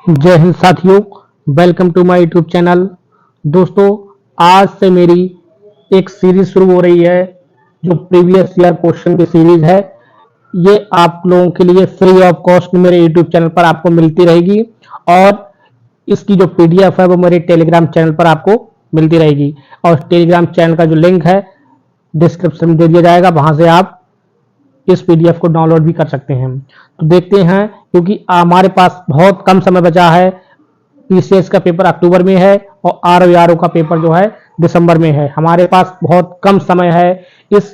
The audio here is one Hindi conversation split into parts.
जय हिंद साथियों, welcome to my YouTube channel. दोस्तों, आज से मेरी एक सीरीज शुरू हो रही है जो प्रीवियस ईयर क्वेश्चन की सीरीज है। ये आप लोगों के लिए फ्री ऑफ कॉस्ट मेरे यूट्यूब चैनल पर आपको मिलती रहेगी और इसकी जो पीडीएफ है वो मेरे टेलीग्राम चैनल पर आपको मिलती रहेगी और टेलीग्राम चैनल का जो लिंक है डिस्क्रिप्शन में दे दिया जाएगा, वहां से आप इस पीडीएफ को डाउनलोड भी कर सकते हैं। तो देखते हैं, क्योंकि हमारे पास बहुत कम समय बचा है। पीसीएस का पेपर अक्टूबर में है और आरओ का पेपर जो है दिसंबर में है। हमारे पास बहुत कम समय है। इस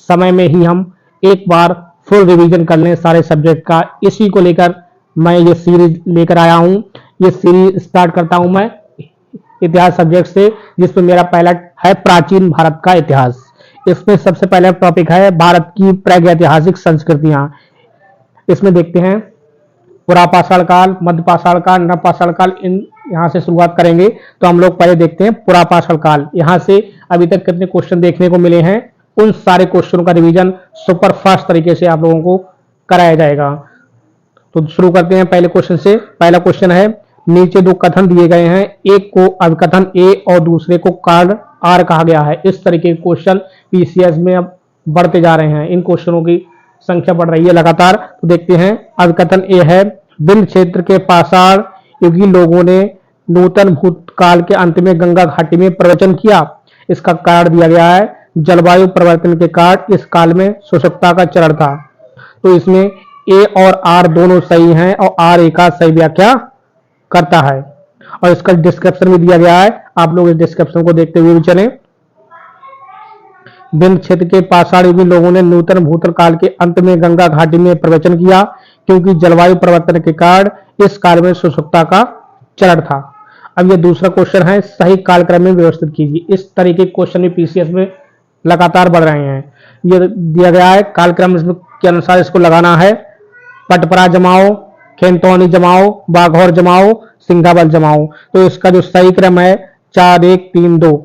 समय में ही हम एक बार फुल रिवीजन कर लें सारे सब्जेक्ट का। इसी को लेकर मैं ये सीरीज लेकर आया हूं। ये सीरीज स्टार्ट करता हूं मैं इतिहास सब्जेक्ट से, जिसमें मेरा पहला है प्राचीन भारत का इतिहास। इसमें सबसे पहला टॉपिक है भारत की प्रागैतिहासिक संस्कृतियां। इसमें देखते हैं पुरापाषाण काल, मध्यपाषाण काल, नवपाषाण काल, इन यहां से शुरुआत करेंगे। तो हम लोग पहले देखते हैं पुरापाषाण काल। यहां से अभी तक कितने क्वेश्चन देखने को मिले हैं, उन सारे क्वेश्चनों का रिवीजन सुपर फास्ट तरीके से आप लोगों को कराया जाएगा। तो शुरू करते हैं पहले क्वेश्चन से। पहला क्वेश्चन है, नीचे दो कथन दिए गए हैं, एक को अभिकथन ए और दूसरे को कार्ड आर कहा गया है। इस तरीके के क्वेश्चन पीसीएस में अब बढ़ते जा रहे हैं। इन क्वेश्चनों की संख्या बढ़ रही है लगातार। तो देखते हैं, अभिकथन ए है, विंध्य क्षेत्र के पाषाण युगी लोगों ने नूतन भूतकाल के अंत में गंगा घाटी में प्रवचन किया। इसका कारण दिया गया है, जलवायु परिवर्तन के कारण इस काल में शुष्कता का चरण था। तो इसमें ए और आर दोनों सही हैं और आर ए का सही व्याख्या करता है और इसका डिस्क्रिप्शन भी दिया गया है। आप लोग इस डिस्क्रिप्शन को देखते हुए भी चलें। विंध्य क्षेत्र के पाषाण युगीन लोगों ने नूतन भूतल काल के अंत में गंगा घाटी में प्रवचन किया, क्योंकि जलवायु परिवर्तन के कारण इस काल में शुष्कता का चरण था। अब ये दूसरा क्वेश्चन है, सही कालक्रम में व्यवस्थित कीजिए। इस तरीके के क्वेश्चन भी पीसीएस में लगातार बढ़ रहे हैं। ये दिया गया है कालक्रम के अनुसार इसको लगाना है। पटपरा जमाओ, खेतौनी जमाओ, बाघौर जमाओ, सिंघाबल जमाओ। तो इसका जो सही क्रम है 4 1 3 2।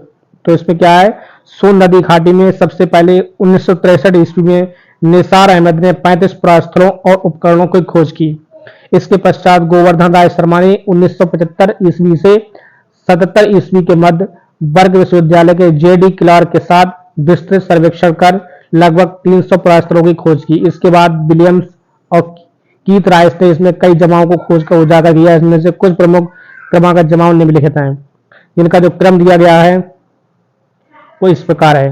तो इसमें क्या है, सोन नदी घाटी में सबसे पहले 1963 ईस्वी में निसार अहमद ने 35 पुरास्थलों और उपकरणों की खोज की। इसके पश्चात गोवर्धन राय शर्मा ने 1975 ईस्वी से 77 ईस्वी के मध्य बर्ग विश्वविद्यालय के जेडी क्लार्क के साथ विस्तृत सर्वेक्षण कर लगभग 300 पुरास्थलों की खोज की। इसके बाद विलियम्स और कीथ राइस ने इसमें कई जमाओं को खोज कर उजागर किया। इसमें से कुछ प्रमुख क्रमागत जमाव निम्नलिखित हैं, जिनका जो क्रम दिया गया है वो इस प्रकार है।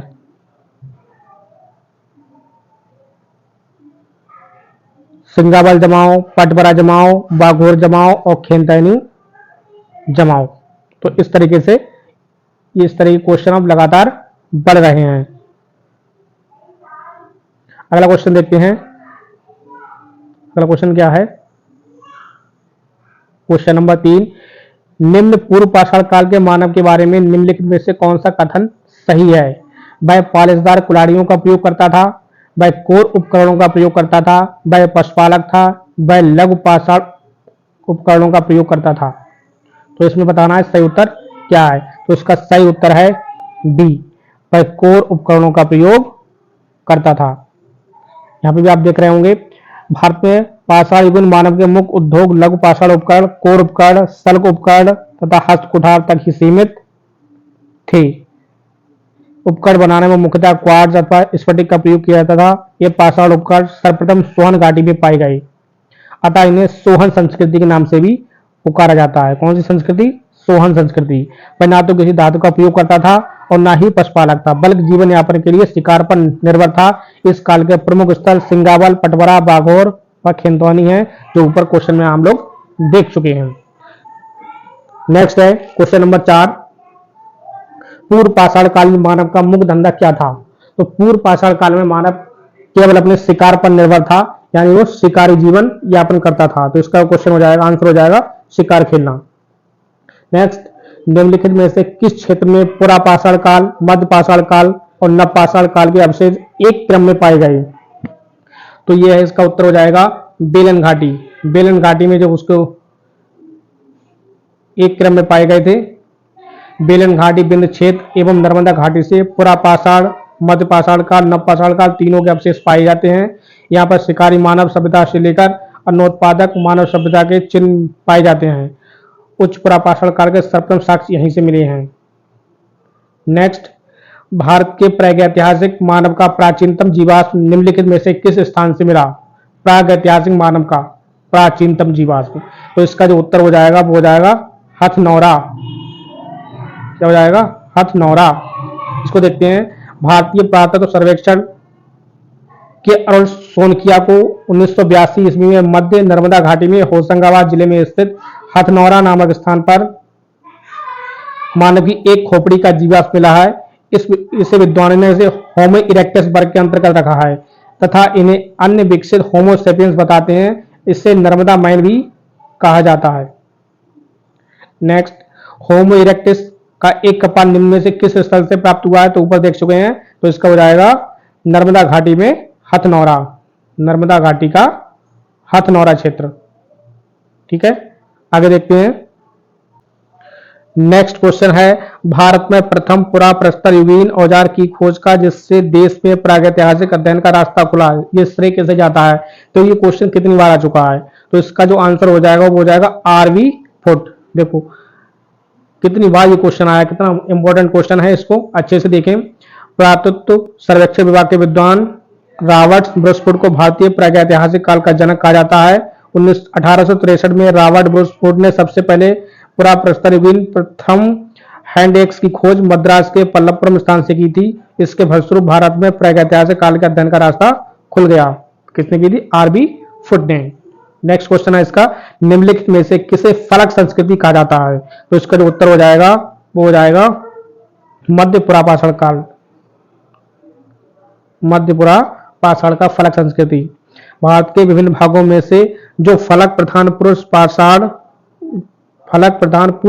सिंगाबल जमाओ, पटबरा जमाओ, बाघोर जमाओ और खेतौनी जमाओ। तो इस तरीके से इस तरह के क्वेश्चन अब लगातार बढ़ रहे हैं। अगला क्वेश्चन देखते हैं। अगला क्वेश्चन क्या है, क्वेश्चन नंबर 3, निम्न पूर्व पाषाण काल के मानव के बारे में निम्नलिखित में से कौन सा कथन सही है? वह पालिशदार कुल्हाड़ियों का प्रयोग करता था, वह कोर उपकरणों का प्रयोग करता था, वह पशुपालक था, वह लघु पाषाण उपकरणों का प्रयोग करता था। तो इसमें बताना है सही उत्तर क्या है। तो इसका सही उत्तर है बी, वह कोर उपकरणों का प्रयोग करता था। यहाँ पे भी आप देख रहे होंगे, भारत में पाषाण युगीन मानव के मुख्य उद्योग लघु पाषाण उपकरण, कोर उपकरण, शल्क उपकरण तथा हस्त कुठार तक ही सीमित थे। उपकरण बनाने में मुख्यतः क्वार्ट्ज अथवा स्फटिक का प्रयोग किया जाता था। ये पाषाण उपकरण सर्वप्रथम सोहन घाटी में पाए गए, अतः इन्हें सोहन संस्कृति के नाम से भी पुकारा जाता है। कौन सी संस्कृति? सोहन संस्कृति। वह ना तो किसी धातु का प्रयोग करता था और ना ही पशुपालक था, बल्कि जीवन यापन के लिए शिकार पर निर्भर था। इस काल के प्रमुख स्थल सिंगाबल, पटबरा, बाघौर व खेतौनी है, जो ऊपर क्वेश्चन में हम लोग देख चुके हैं। नेक्स्ट है क्वेश्चन नंबर 4, पूर्व पाषाण काल में मानव का मुख्य धंधा क्या था? तो पूर्व पाषाण काल में मानव केवल अपने शिकार पर निर्भर था, यानी वो शिकारी जीवन यापन करता था। तो इसका क्वेश्चन हो जाएगा, आंसर हो जाएगा शिकार खेलना। नेक्स्ट, निम्नलिखित में से किस क्षेत्र में पुरापाषाण काल, मध्यपाषाण काल और नवपाषाण काल के अवशेष एक क्रम में पाए गए? तो यह है, इसका उत्तर हो जाएगा बेलन घाटी। बेलन घाटी में जो उसको एक क्रम में पाए गए थे। बेलन घाटी विंध्य क्षेत्र एवं नर्मदा घाटी से पुरापाषाण, मध्यपाषाण काल, नवपाषाण काल तीनों के अवशेष पाए जाते हैं। यहाँ पर शिकारी मानव सभ्यता से लेकर अन्नोत्पादक मानव सभ्यता के चिन्ह पाए जाते हैं। उच्च पुरापाषाण काल के सर्वप्रथम साक्ष्य यहीं से मिले हैं। नेक्स्ट, भारत के प्रागैतिहासिक मानव का प्राचीनतम जीवाश्म निम्नलिखित में से किस स्थान से मिला? प्रागैतिहासिक मानव का प्राचीनतम जीवाश्म, तो इसका जो उत्तर हो जाएगा वो हो जाएगा हथनौरा। क्या हो जाएगा? हथनौरा। इसको देखते हैं। भारतीय पुरातत्व सर्वेक्षण के अरुण सोनकिया को 1982 ईस्वी में मध्य नर्मदा घाटी में होशंगाबाद जिले में स्थित हथनौरा नामक स्थान पर मानव की एक खोपड़ी का जीवाश्म मिला है। इसे विद्वानों ने इसे होमो इरेक्टस वर्ग के अंतर्गत रखा है तथा इन्हें अन्य विकसित होमो सेपियंस बताते हैं। इसे नर्मदा मैन भी कहा जाता है। नेक्स्ट, होमो इरेक्टस का एक कपाल निम्न में से किस स्थल से प्राप्त हुआ है? तो ऊपर देख चुके हैं, तो इसका हो जाएगा नर्मदा घाटी में हथनौरा, नर्मदा घाटी का हथनौरा क्षेत्र। ठीक है, आगे देखते हैं। नेक्स्ट क्वेश्चन है, भारत में प्रथम पुराप्रस्तर युगीन औजार की खोज का जिससे देश में प्रागैतिहासिक अध्ययन का रास्ता खुला, ये श्रेय कैसे जाता है? तो ये क्वेश्चन कितनी बार आ चुका है? तो इसका जो आंसर हो जाएगा वो हो जाएगा आरवी फुट। देखो कितनी बार ये क्वेश्चन आया, कितना इंपॉर्टेंट क्वेश्चन है, इसको अच्छे से देखें। पुरातत्व सर्वेक्षण विभाग के विद्वान रॉबर्ट ब्रूसफोर्ड को भारतीय प्रागैतिहासिक काल का जनक कहा जाता है। 1863 में रॉबर्ट ब्रूसफोर्ड ने सबसे पहले पुराप्रस्तर युगीन प्रथम हैंड एक्स की खोज मद्रास के पल्लपुरम स्थान से की थी। इसके फलस्वरूप भारत में प्रागैतिहासिक काल के अध्ययन का रास्ता खुल गया। किसने की थी? आरबी फुट ने। नेक्स्ट क्वेश्चन है इसका, निम्नलिखित में से किसे फलक संस्कृति कहा जाता है? तो इसका जो उत्तर हो जाएगा वो हो जाएगा मध्य पुरापाषाण काल, मध्य पुरापाषाण का फलक संस्कृति। भारत के विभिन्न भागों में से जो फलक प्रधान पूर्व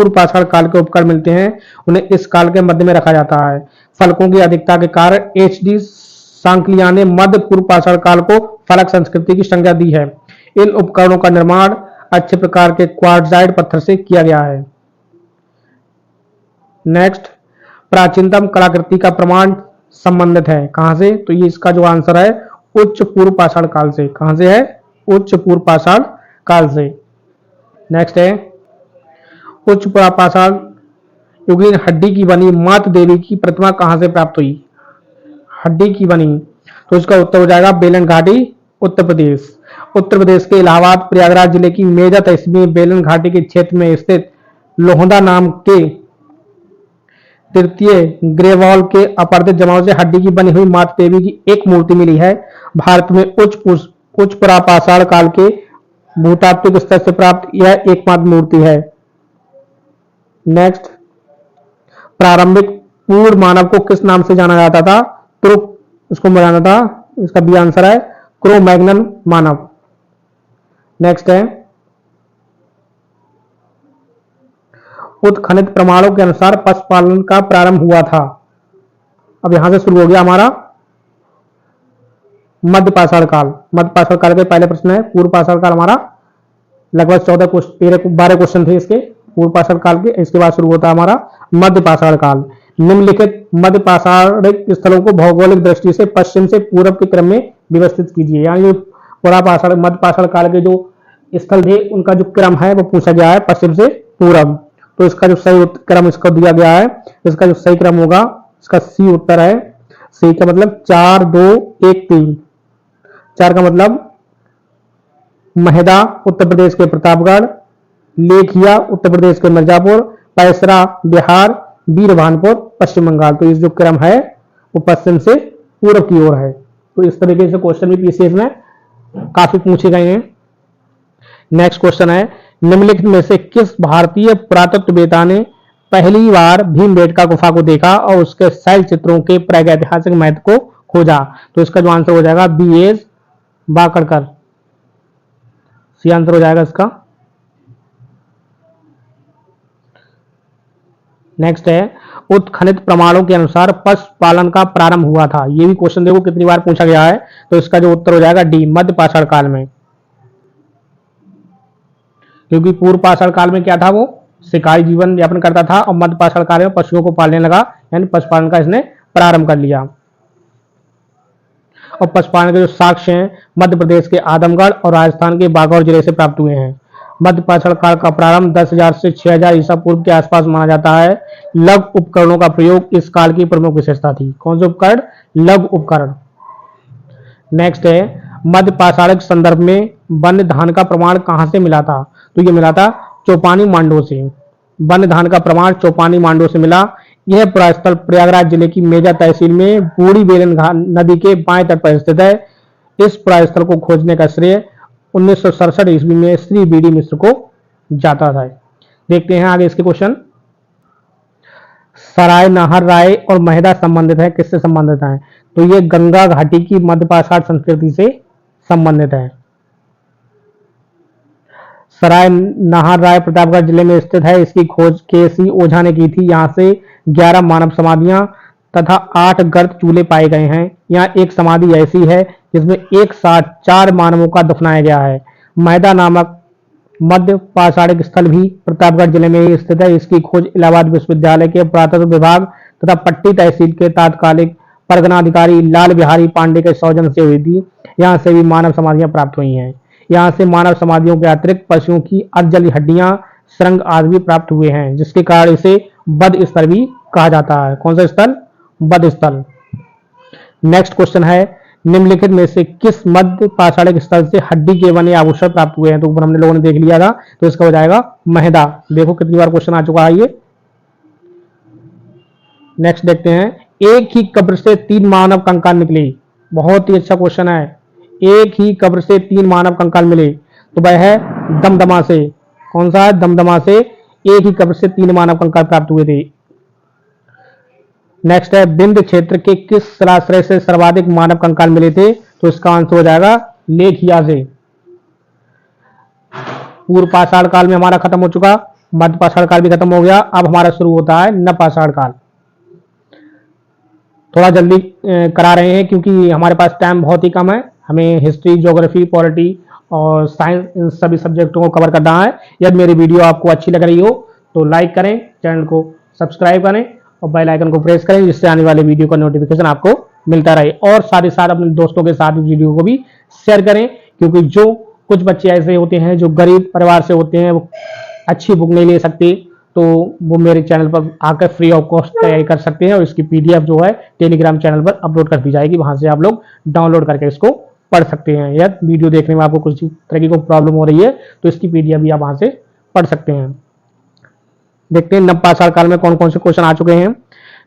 पाषाण काल के उपकरण मिलते हैं उन्हें इस काल के मध्य में रखा जाता है। फलकों की अधिकता के कारण एच.डी. सांकलिया ने मध्य पूर्व पाषाण काल को फलक संस्कृति की संज्ञा दी है। इन उपकरणों का निर्माण अच्छे प्रकार के क्वार्ट्जाइट पत्थर से किया गया है। नेक्स्ट, प्राचीनतम कलाकृति का प्रमाण संबंधित है कहां से? तो ये इसका जो आंसर है उच्च पूर्व पाषाण काल से। कहां से है? उच्च पूर्व पाषाण काल से। नेक्स्ट है, उच्च पुरापाषाण युगीन हड्डी की बनी मात देवी की प्रतिमा कहां से प्राप्त हुई? हड्डी की बनी, तो इसका उत्तर हो जाएगा बेलन घाटी, उत्तर प्रदेश। उत्तर प्रदेश के इलाहाबाद प्रयागराज जिले की मेजा तहसील में बेलन घाटी के क्षेत्र में स्थित लोहंदा नाम के तृतीय ग्रेवॉल के अपराधित जमाओं से हड्डी की बनी हुई माता देवी की एक मूर्ति मिली है। भारत में उच्च पुरापाषाण काल के भूतात्विक स्तर से प्राप्त यह एकमात्र मूर्ति है। नेक्स्ट, प्रारंभिक पूर्व मानव को किस नाम से जाना जाता था? तुरुक इसको जाना था। इसका बी आंसर है क्रो मैग्नन मानव। नेक्स्ट है, उत्खनित प्रमाणों के अनुसार पशुपालन का प्रारंभ हुआ था। अब यहां से शुरू हो गया हमारा मध्य पाषाण काल। मध्य पाषाण काल के पहले प्रश्न है, पूर्व पाषाण काल हमारा लगभग 12 क्वेश्चन थे इसके पूर्व पाषाण काल के। इसके बाद शुरू होता है हमारा मध्य पाषाण काल। निम्नलिखित मध्य पाषाणिक स्थलों को भौगोलिक दृष्टि से पश्चिम से पूर्व के क्रम में व्यवस्थित कीजिए। यानी पूरा पाषाण मध्य पाषाण काल के जो स्थल थे उनका जो क्रम है वो पूछा गया है पश्चिम से पूर्व। तो इसका जो सही क्रम इसको दिया गया है, इसका जो सही क्रम होगा इसका सी उत्तर है। सी का मतलब 4 2 1 3। 4 का मतलब महदा उत्तर प्रदेश के प्रतापगढ़, लेखिया उत्तर प्रदेश के मिर्जापुर, पैसरा बिहार, वीरभानपुर पश्चिम बंगाल। तो इस जो क्रम है वो पश्चिम से पूर्व की ओर है। तो इस तरीके से क्वेश्चन भी पीसीएस में काफी पूछे गए हैं। नेक्स्ट क्वेश्चन है, निम्नलिखित में से किस भारतीय पुरातत्ववेत्ता ने पहली बार भीमबेटका गुफा को देखा और उसके शैल चित्रों के प्रागैतिहासिक महत्व को खोजा? तो इसका जो आंसर हो जाएगा बी.एस. बाकड़कर। सी आंसर हो जाएगा इसका। नेक्स्ट है, उत्खनित प्रमाणों के अनुसार पशुपालन का प्रारंभ हुआ था। ये भी क्वेश्चन देखो कितनी बार पूछा गया है। तो इसका जो उत्तर हो जाएगा डी, मध्य पाषाण काल में। क्योंकि पूर्व पाषाण काल में क्या था, वो शिकारी जीवन यापन करता था और मध्य पाषाण काल में पशुओं को पालने लगा, यानी पशुपालन का इसने प्रारंभ कर लिया। और पशुपालन के जो साक्ष्य हैं मध्य प्रदेश के आदमगढ़ और राजस्थान के बागौर जिले से प्राप्त हुए हैं। मध्य पाषाण काल का प्रारंभ 10,000 से 6,000 ईसा पूर्व के आसपास माना जाता है। लघु उपकरणों का प्रयोग इस काल की प्रमुख विशेषता थी। कौन से उपकरण? लघु उपकरण। नेक्स्ट है मध्य पाषाण के संदर्भ में वन्य धान का प्रमाण कहां से मिला था? तो ये मिला था चौपानी मांडो से। वन्य धान का प्रमाण चौपानी मांडो से मिला। यह पुरास्थल प्रयागराज जिले की मेजा तहसील में बूढ़ी बेलन नदी के बाएं तट पर स्थित है। इस पुरास्थल को खोजने का श्रेय 1967 ईस्वी में श्री बी.डी. मिश्र को जाता था। देखते हैं आगे इसके क्वेश्चन। सराय नाहर राय और महदा संबंधित है, किससे संबंधित है? तो ये गंगा घाटी की मध्य पाषाण संस्कृति से संबंधित है। सराय नाहर राय प्रतापगढ़ जिले में स्थित है। इसकी खोज के.सी. ओझा ने की थी। यहाँ से 11 मानव समाधियां तथा 8 गर्त चूल्हे पाए गए हैं। यहाँ एक समाधि ऐसी है जिसमें एक साथ 4 मानवों का दफनाया गया है। महदा नामक मध्य पाषाणिक स्थल भी प्रतापगढ़ जिले में ही स्थित है। इसकी खोज इलाहाबाद विश्वविद्यालय के पुरातत्व विभाग तथा पट्टी तहसील के तात्कालिक परगनाधिकारी लाल बिहारी पांडे के सौजन्य से हुई थी। यहाँ से भी मानव समाधियां प्राप्त हुई हैं। यहाँ से मानव समाधियों के अतिरिक्त पशुओं की अर्जली हड्डियां, श्रृंग आदि भी प्राप्त हुए हैं, जिसके कारण इसे बद स्थल भी कहा जाता है। कौन सा स्थल? बद स्थल। नेक्स्ट क्वेश्चन है निम्नलिखित में से किस मध्य पाषाणिक स्थल से हड्डी के बने आभूषण प्राप्त हुए हैं? तो ऊपर हमने लोगों ने देख लिया था, तो इसका हो जाएगा महदा। देखो कितनी बार क्वेश्चन आ चुका है ये। नेक्स्ट देखते हैं एक ही कब्र से 3 मानव कंकाल निकले। बहुत ही अच्छा क्वेश्चन है। एक ही कब्र से 3 मानव कंकाल मिले, तो वह है दमदमा से। कौन सा है? दमदमा से एक ही कब्र से 3 मानव कंकाल प्राप्त हुए थे। नेक्स्ट है विंध्य क्षेत्र के किस जलाशय से सर्वाधिक मानव कंकाल मिले थे? तो इसका आंसर हो जाएगा लेखिया से। पूर्व पाषाण काल में हमारा खत्म हो चुका, मध्य पाषाण काल भी खत्म हो गया। अब हमारा शुरू होता है नव पाषाण काल। थोड़ा जल्दी करा रहे हैं क्योंकि हमारे पास टाइम बहुत ही कम है। हमें हिस्ट्री, ज्योग्राफी, पॉलिटी और साइंस इन सभी सब्जेक्टों को कवर करना है। यदि मेरी वीडियो आपको अच्छी लग रही हो तो लाइक करें, चैनल को सब्सक्राइब करें और बेल आइकन को प्रेस करें, जिससे आने वाले वीडियो का नोटिफिकेशन आपको मिलता रहे। और साथ ही साथ अपने दोस्तों के साथ वीडियो को भी शेयर करें, क्योंकि जो कुछ बच्चे ऐसे होते हैं जो गरीब परिवार से होते हैं, वो अच्छी बुक नहीं ले सकते, तो वो मेरे चैनल पर आकर फ्री ऑफ कॉस्ट तैयारी कर सकते हैं। और इसकी पीडीएफ जो है टेलीग्राम चैनल पर अपलोड कर दी जाएगी, वहां से आप लोग डाउनलोड करके इसको पढ़ सकते हैं। या वीडियो देखने में आपको कुछ तरह की कोई प्रॉब्लम हो रही है तो इसकी पीडीएफ भी आप वहां से पढ़ सकते हैं। देखते हैं नव पाषाण काल में कौन कौन से क्वेश्चन आ चुके हैं।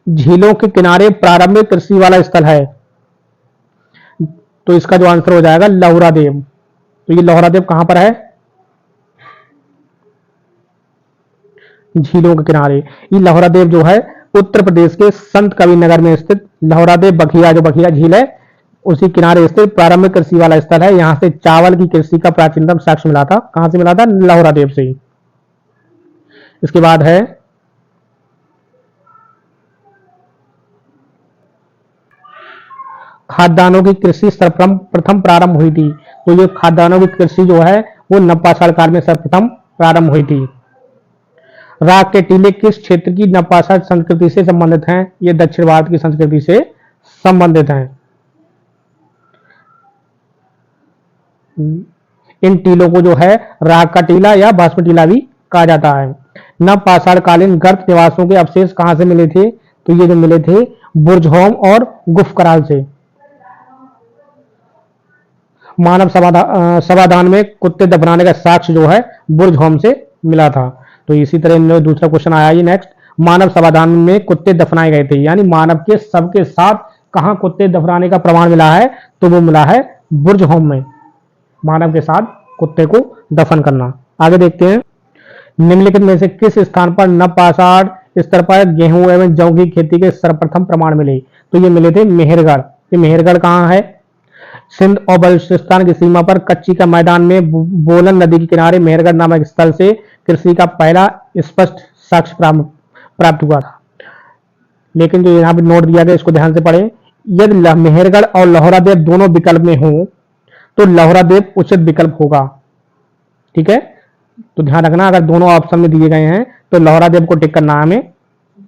झीलों के किनारे प्रारंभिक कृषि वाला स्थल है, तो इसका जो आंसर हो जाएगा लहुरादेव। तो ये लहुरादेव कहां पर है? झीलों के किनारे। ये लहुरादेव जो है उत्तर प्रदेश के संत कबीर नगर में स्थित लहुरादेव बखिया, जो बखिया झील है उसी किनारे स्थित प्रारंभिक कृषि वाला स्थल है। यहां से चावल की कृषि का प्राचीनतम साक्ष्य मिला था। कहां से मिला था? लहुरादेव से। इसके बाद है खाद्यान्नों की कृषि सर्वप्रथम प्रारंभ हुई थी। तो ये खाद्यान्नों की कृषि जो है वो नव पाषाण काल में सर्वप्रथम प्रारंभ हुई थी। राग के टीले किस क्षेत्र की नव पाषाण संस्कृति से संबंधित हैं? ये दक्षिण भारत की संस्कृति से संबंधित हैं। इन टीलों को जो है राग का टीला या भस्म टीला भी कहा जाता है। नव पाषाण कालीन गर्त निवासों के अवशेष कहां से मिले थे? तो ये जो मिले थे बुर्जहोम और गुफकराल से। मानव समाधान में कुत्ते दफनाने का साक्ष्य जो है बुर्जहोम से मिला था। तो इसी तरह दूसरा क्वेश्चन आया ये नेक्स्ट, मानव समाधान में कुत्ते दफनाए गए थे, यानी मानव के सबके साथ कहां कुत्ते दफनाने का प्रमाण मिला है? तो वो मिला है बुर्जहोम में, मानव के साथ कुत्ते को दफन करना। आगे देखते हैं निम्नलिखित में से किस स्थान पर नव पाषाण स्तर पर गेहूं एवं जौ की खेती के सर्वप्रथम प्रमाण मिले? तो ये मिले थे मेहरगढ़। ये मेहरगढ़ कहां है? सिंध और बलूचिस्तान की सीमा पर कच्ची का मैदान में बोलन नदी के किनारे मेहरगढ़ नामक स्थल से कृषि का पहला स्पष्ट साक्ष्य प्राप्त हुआ था। लेकिन जो यहाँ पे नोट दिया गया इसको ध्यान से पढ़ें। यदि मेहरगढ़ और लहुरादेव दोनों विकल्प में हो तो लहुरादेव उचित विकल्प होगा। ठीक है, तो ध्यान रखना, अगर दोनों ऑप्शन में दिए गए हैं तो लहुरादेव को टिक करना है हमें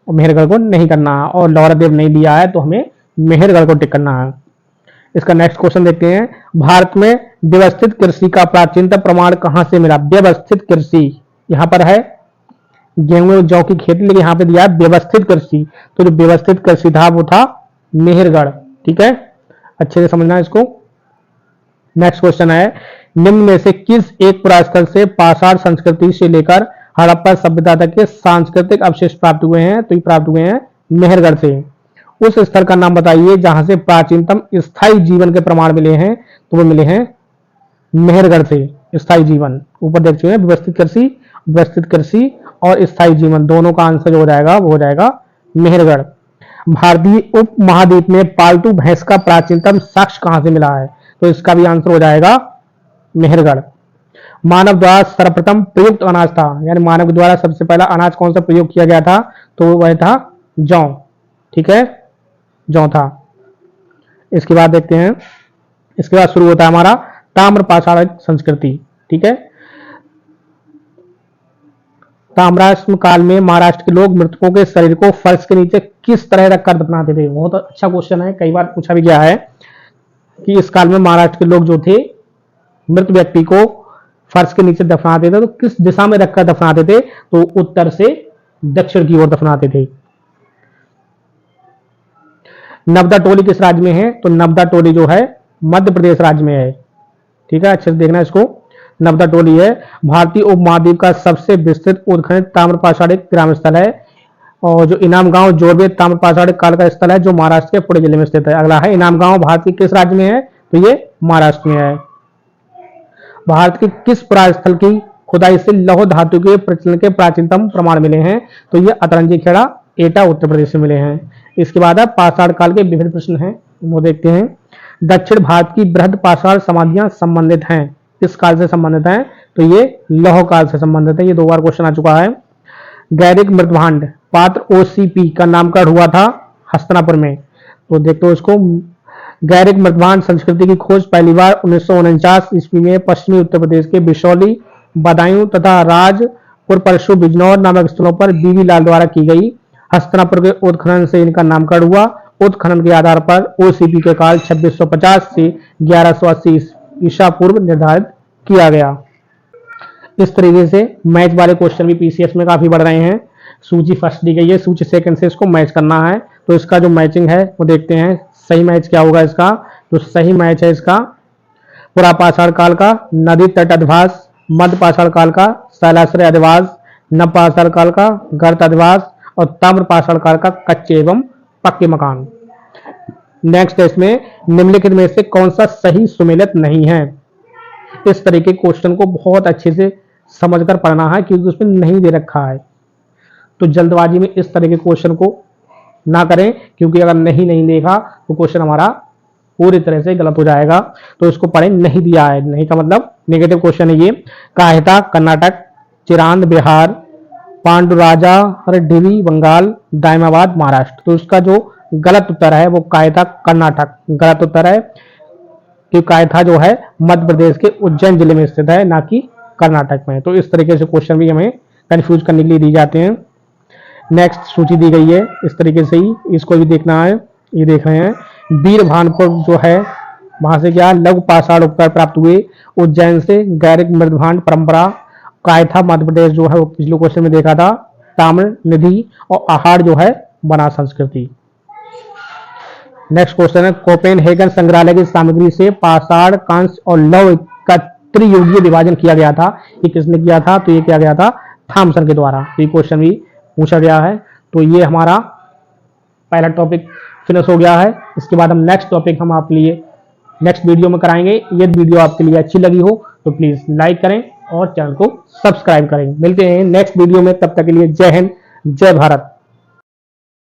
और मेहरगढ़ को नहीं करना है, और लहुरादेव नहीं दिया है तो हमें मेहरगढ़ को टिक करना है। इसका नेक्स्ट क्वेश्चन देखते हैं। भारत में व्यवस्थित कृषि का प्राचीनतम प्रमाण कहां से मिला? व्यवस्थित कृषि यहां पर है गेहूं जौ की खेती, लेकिन यहाँ पे दिया है व्यवस्थित कृषि। तो जो व्यवस्थित कृषि था वो था मेहरगढ़। ठीक है, अच्छे से समझना इसको। नेक्स्ट क्वेश्चन है, निम्न में से किस एक पुरास्थल से पाषाण संस्कृति से लेकर हड़प्पा सभ्यता तक के सांस्कृतिक अवशेष प्राप्त हुए हैं? तो ये प्राप्त हुए हैं मेहरगढ़ से। उस स्थल का नाम बताइए जहां से प्राचीनतम स्थायी जीवन के प्रमाण मिले हैं। तो वो मिले हैं मेहरगढ़ से स्थायी जीवन। ऊपर देख चुके हैं व्यवस्थित कृषि और स्थायी जीवन, दोनों का आंसर जो हो जाएगा वो हो जाएगा मेहरगढ़। भारतीय उप महाद्वीप में पालतू भैंस का प्राचीनतम साक्ष्य कहां से मिला है? तो इसका भी आंसर हो जाएगा मेहरगढ़। मानव द्वारा सर्वप्रथम प्रयुक्त अनाज था, यानी मानव द्वारा सबसे पहला अनाज कौन सा प्रयोग किया गया था? तो वह था जौ। ठीक है, जौ था। इसके बाद देखते हैं, इसके बाद शुरू होता है हमारा ताम्र पाषाण संस्कृति। ठीक है, ताम्राश्म काल में महाराष्ट्र के लोग मृतकों के शरीर को फर्श के नीचे किस तरह रखकर दफनाते थे? बहुत अच्छा क्वेश्चन है, कई बार पूछा भी गया है कि इस काल में महाराष्ट्र के लोग जो थे मृत व्यक्ति को फर्श के नीचे दफनाते थे, तो किस दिशा में रखकर दफनाते थे? तो उत्तर से दक्षिण की ओर दफनाते थे। नबदा टोली किस राज्य में है? तो नबदा टोली जो है मध्य प्रदेश राज्य में है। ठीक है, अच्छे से देखना इसको। नबदा टोली है भारतीय उपमहाद्वीप का सबसे विस्तृत उत्खनन ताम्र पाषाण ग्राम स्थल है, और जो इनाम गांव जोरबे ताम्र पाषाण काल का स्थल है जो महाराष्ट्र के पुणे जिले में स्थित है। अगला है इनाम गांव भारत के किस राज्य में है? तो ये महाराष्ट्र में है। भारत के किस पुरास्थल की खुदाई से लौह धातु के प्रचलन के प्राचीनतम प्रमाण मिले हैं? तो ये अतरंजी खेड़ा एटा उत्तर प्रदेश से मिले हैं। इसके बाद है पाषाण काल के विभिन्न प्रश्न हैं, वो देखते हैं। दक्षिण भारत की बृहद पाषाण समाधियां संबंधित हैं, किस काल से संबंधित हैं? तो ये लौह काल से संबंधित है। ये 2 बार क्वेश्चन आ चुका है। गैरिक मृतभांड पात्र ओसीपी का नामकरण हुआ था हस्तिनापुर में। तो देखो इसको, गैरिक मृतभांड संस्कृति की खोज पहली बार 1949 ईस्वी में पश्चिमी उत्तर प्रदेश के बिशौली, बदायूं तथा राजपुर परशु बिजनौर नामक स्थलों पर बीवी लाल द्वारा की गई। हस्तिनापुर के उत्खनन से इनका नामकरण हुआ। उत्खनन के आधार पर ओसीपी के काल 2650 से 1180 ईसा पूर्व निर्धारित किया गया। इस तरीके से मैच वाले क्वेश्चन भी पीसीएस में काफी बढ़ रहे हैं। सूची फर्स्ट दी गई है, सूची सेकंड से इसको मैच करना है। तो इसका जो मैचिंग है वो देखते हैं, सही मैच क्या होगा इसका। तो सही मैच है इसका पुरा पाषाण काल का नदी तट अधिवास, मध्य पाषाण काल का शैलाश्रय अधिवास, नव पाषाण काल का गर्त अधिवास और ताम्र पाषाण काल का कच्चे एवं पक्के मकान। नेक्स्ट है इसमें निम्नलिखित में से कौन सा सही सुमेलित नहीं है? इस तरीके के क्वेश्चन को बहुत अच्छे से समझकर पढ़ना है क्योंकि उसमें नहीं दे रखा है। तो जल्दबाजी में इस तरह के क्वेश्चन को ना करें, क्योंकि अगर नहीं देखा तो क्वेश्चन हमारा पूरी तरह से गलत हो जाएगा। तो इसको पढ़ें, नहीं दिया है, नहीं का मतलब नेगेटिव क्वेश्चन है ये। काहिता कर्नाटक, चिरांद बिहार, पांडुराजा डिवी बंगाल, दायमाबाद महाराष्ट्र। तो इसका जो गलत उत्तर है वो कायथा कर्नाटक गलत उत्तर है, क्योंकि कायथा जो है मध्य प्रदेश के उज्जैन जिले में स्थित है, ना कि कर्नाटक में। तो इस तरीके से क्वेश्चन भी हमें कंफ्यूज करने के लिए दी जाते हैं। नेक्स्ट सूची दी गई है इस तरीके से ही, इसको भी देखना है। ये देख रहे हैं वीर भानपुर जो है वहां से क्या लघु पाषाण उपकर प्राप्त हुए। उज्जैन से गैरिक मृदभांड परंपरा। कायथा मध्य प्रदेश जो है वो पिछले क्वेश्चन में देखा था ताम्र निधि, और आहार जो है बना संस्कृति। नेक्स्ट क्वेश्चन है कोपेनहेगन संग्रहालय की सामग्री से पाषाण, कांस्य और लौह का त्रियुगीय विभाजन किया गया था। ये किसने किया था? तो ये किया गया था थॉमसन के द्वारा। तो ये क्वेश्चन भी पूछा गया है। तो ये हमारा पहला टॉपिक फिनिश हो गया है। इसके बाद हम नेक्स्ट टॉपिक हम आपके लिए नेक्स्ट वीडियो में कराएंगे। ये वीडियो आपके लिए अच्छी लगी हो तो प्लीज लाइक करें और चैनल को सब्सक्राइब करें। मिलते हैं नेक्स्ट वीडियो में, तब तक के लिए जय हिंद, जय भारत।